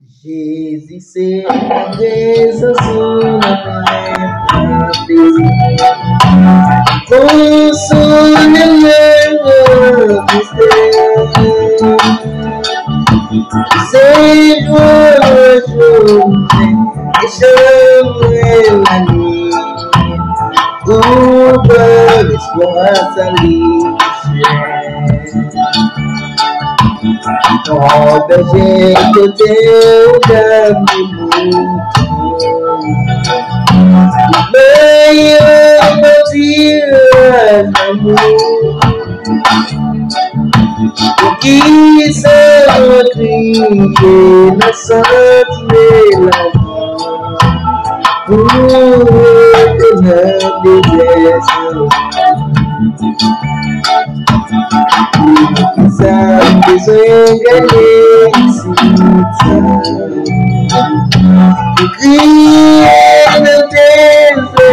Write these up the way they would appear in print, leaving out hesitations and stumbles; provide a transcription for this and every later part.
Jésus, c'est la grâce sur la console-le, c'est jour, et je la nuit, où peut l'espoir s'allumer. Oh, berger côté d'un meilleur motif d'amour qui se crie la sainte mélodie pour éternel désert. Sabe sonhar e criar no deserto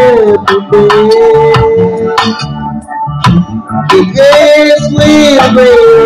e crescer maior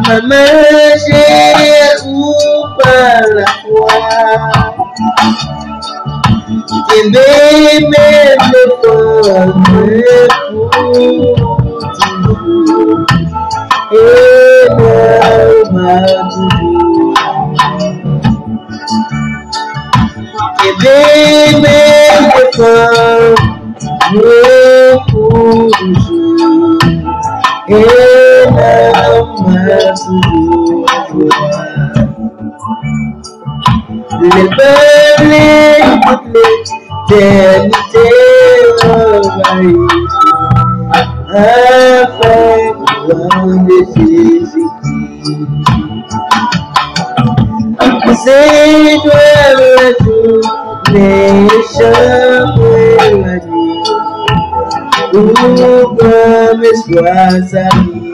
Maman, j'ai ouvert la foi qui m'aimait le pour toujours et m'a toujours qui m'aimait le pour toujours et m'a toujours. Les belles l'éternité envahie avec l'âme de Jésus-Christ. C'est toi la journée, chaque la nuit, où comme espoir s'allie.